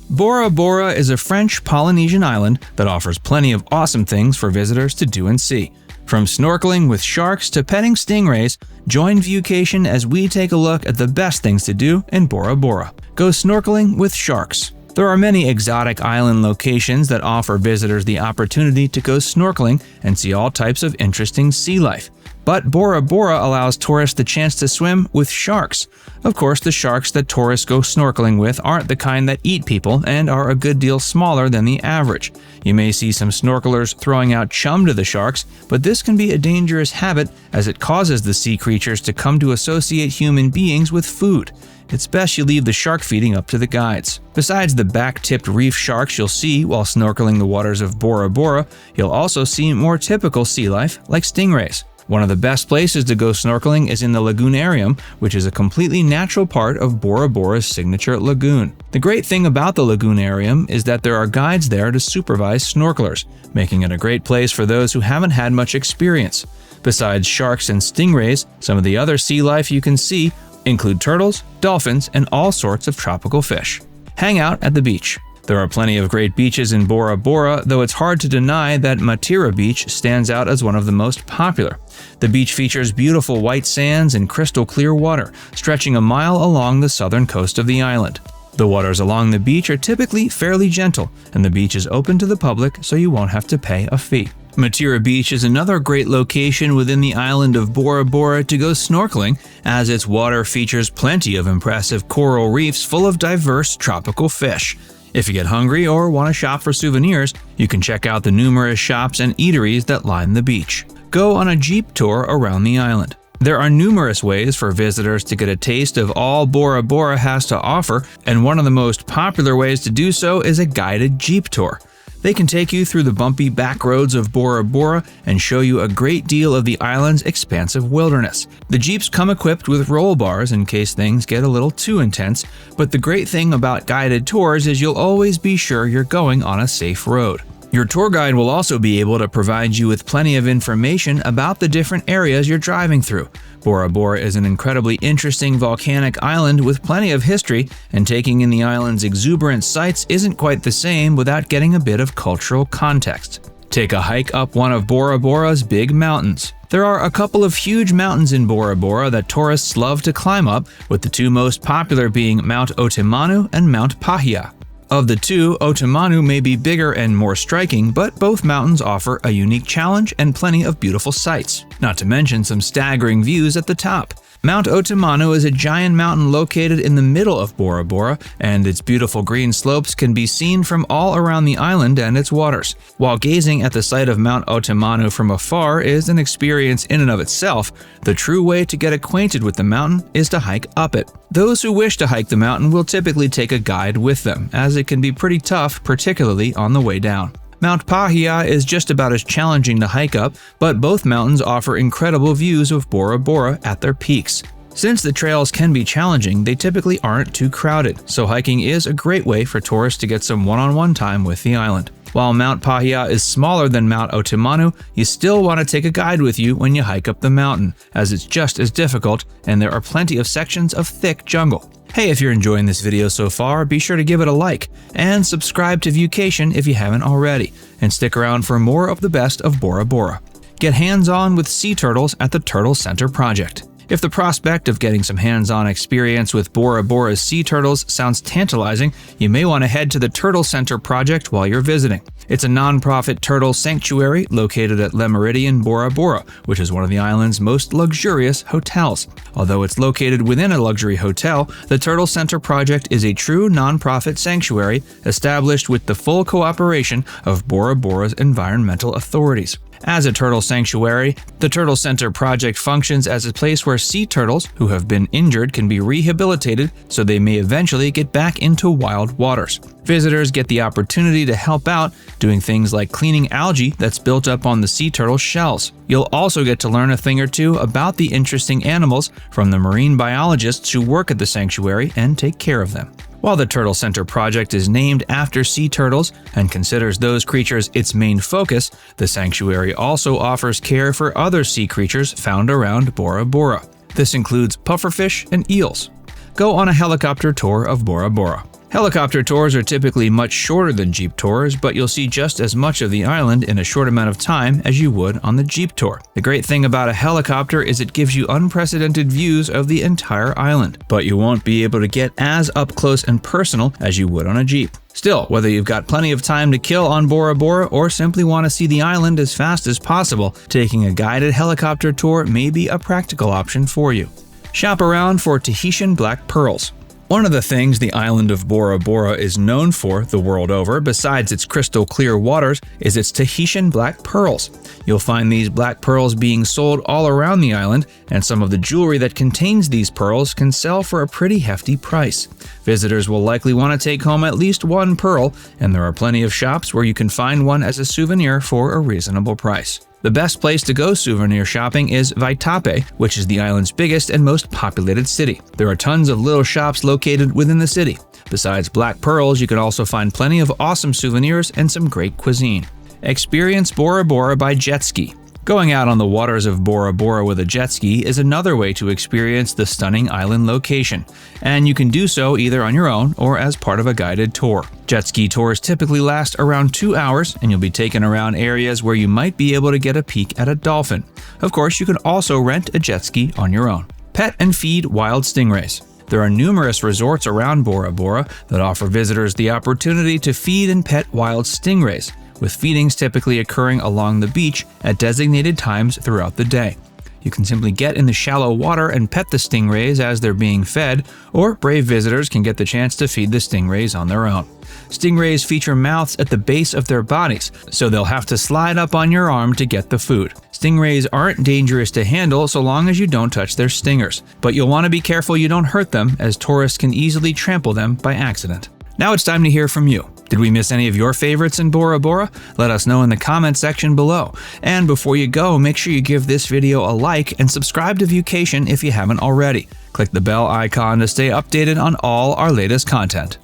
Bora Bora is a French Polynesian island that offers plenty of awesome things for visitors to do and see. From snorkeling with sharks to petting stingrays, join Viewcation as we take a look at the best things to do in Bora Bora. Go snorkeling with sharks. There are many exotic island locations that offer visitors the opportunity to go snorkeling and see all types of interesting sea life. But Bora Bora allows tourists the chance to swim with sharks. Of course, the sharks that tourists go snorkeling with aren't the kind that eat people and are a good deal smaller than the average. You may see some snorkelers throwing out chum to the sharks, but this can be a dangerous habit as it causes the sea creatures to come to associate human beings with food. It's best you leave the shark feeding up to the guides. Besides the back-tipped reef sharks you'll see while snorkeling the waters of Bora Bora, you'll also see more typical sea life like stingrays. One of the best places to go snorkeling is in the lagoonarium, which is a completely natural part of Bora Bora's signature lagoon. The great thing about the lagoonarium is that there are guides there to supervise snorkelers, making it a great place for those who haven't had much experience. Besides sharks and stingrays, some of the other sea life you can see include turtles, dolphins, and all sorts of tropical fish. Hang out at the beach. There are plenty of great beaches in Bora Bora, though it's hard to deny that Matira Beach stands out as one of the most popular. The beach features beautiful white sands and crystal clear water, stretching a mile along the southern coast of the island. The waters along the beach are typically fairly gentle, and the beach is open to the public so you won't have to pay a fee. Matira Beach is another great location within the island of Bora Bora to go snorkeling, as its water features plenty of impressive coral reefs full of diverse tropical fish. If you get hungry or want to shop for souvenirs, you can check out the numerous shops and eateries that line the beach. Go on a jeep tour around the island. There are numerous ways for visitors to get a taste of all Bora Bora has to offer, and one of the most popular ways to do so is a guided jeep tour. They can take you through the bumpy back roads of Bora Bora and show you a great deal of the island's expansive wilderness. The jeeps come equipped with roll bars in case things get a little too intense, but the great thing about guided tours is you'll always be sure you're going on a safe road. Your tour guide will also be able to provide you with plenty of information about the different areas you're driving through. Bora Bora is an incredibly interesting volcanic island with plenty of history, and taking in the island's exuberant sights isn't quite the same without getting a bit of cultural context. Take a hike up one of Bora Bora's big mountains. There are a couple of huge mountains in Bora Bora that tourists love to climb up, with the two most popular being Mount Otemanu and Mount Pahia. Of the two, Otemanu may be bigger and more striking, but both mountains offer a unique challenge and plenty of beautiful sights, not to mention some staggering views at the top. Mount Otemanu is a giant mountain located in the middle of Bora Bora, and its beautiful green slopes can be seen from all around the island and its waters. While gazing at the site of Mount Otemanu from afar is an experience in and of itself, the true way to get acquainted with the mountain is to hike up it. Those who wish to hike the mountain will typically take a guide with them, as it can be pretty tough, particularly on the way down. Mount Pahia is just about as challenging to hike up, but both mountains offer incredible views of Bora Bora at their peaks. Since the trails can be challenging, they typically aren't too crowded, so hiking is a great way for tourists to get some one-on-one time with the island. While Mount Pahia is smaller than Mount Otemanu, you still want to take a guide with you when you hike up the mountain, as it's just as difficult and there are plenty of sections of thick jungle. Hey, if you're enjoying this video so far, be sure to give it a like and subscribe to Viewcation if you haven't already, and stick around for more of the best of Bora Bora. Get hands-on with sea turtles at the Turtle Center Project. If the prospect of getting some hands-on experience with Bora Bora's sea turtles sounds tantalizing, you may want to head to the Turtle Center Project while you're visiting. It's a non-profit turtle sanctuary located at Le Méridien, Bora Bora, which is one of the island's most luxurious hotels. Although it's located within a luxury hotel, the Turtle Center Project is a true non-profit sanctuary established with the full cooperation of Bora Bora's environmental authorities. As a turtle sanctuary, the Turtle Center Project functions as a place where sea turtles who have been injured can be rehabilitated so they may eventually get back into wild waters. Visitors get the opportunity to help out, doing things like cleaning algae that's built up on the sea turtle shells. You'll also get to learn a thing or two about the interesting animals from the marine biologists who work at the sanctuary and take care of them. While the Turtle Center Project is named after sea turtles and considers those creatures its main focus, the sanctuary also offers care for other sea creatures found around Bora Bora. This includes pufferfish and eels. Go on a helicopter tour of Bora Bora. Helicopter tours are typically much shorter than Jeep tours, but you'll see just as much of the island in a short amount of time as you would on the Jeep tour. The great thing about a helicopter is it gives you unprecedented views of the entire island, but you won't be able to get as up close and personal as you would on a Jeep. Still, whether you've got plenty of time to kill on Bora Bora or simply want to see the island as fast as possible, taking a guided helicopter tour may be a practical option for you. Shop around for Tahitian black pearls. One of the things the island of Bora Bora is known for the world over, besides its crystal clear waters, is its Tahitian black pearls. You'll find these black pearls being sold all around the island, and some of the jewelry that contains these pearls can sell for a pretty hefty price. Visitors will likely want to take home at least one pearl, and there are plenty of shops where you can find one as a souvenir for a reasonable price. The best place to go souvenir shopping is Vaitape, which is the island's biggest and most populated city. There are tons of little shops located within the city. Besides black pearls, you can also find plenty of awesome souvenirs and some great cuisine. Experience Bora Bora by jet ski. Going out on the waters of Bora Bora with a jet ski is another way to experience the stunning island location, and you can do so either on your own or as part of a guided tour. Jet ski tours typically last around 2 hours, and you'll be taken around areas where you might be able to get a peek at a dolphin. Of course, you can also rent a jet ski on your own. Pet and feed wild stingrays. There are numerous resorts around Bora Bora that offer visitors the opportunity to feed and pet wild stingrays, with feedings typically occurring along the beach at designated times throughout the day. You can simply get in the shallow water and pet the stingrays as they're being fed, or brave visitors can get the chance to feed the stingrays on their own. Stingrays feature mouths at the base of their bodies, so they'll have to slide up on your arm to get the food. Stingrays aren't dangerous to handle so long as you don't touch their stingers, but you'll want to be careful you don't hurt them, as tourists can easily trample them by accident. Now it's time to hear from you. Did we miss any of your favorites in Bora Bora? Let us know in the comment section below. And before you go, make sure you give this video a like and subscribe to Viewcation if you haven't already. Click the bell icon to stay updated on all our latest content.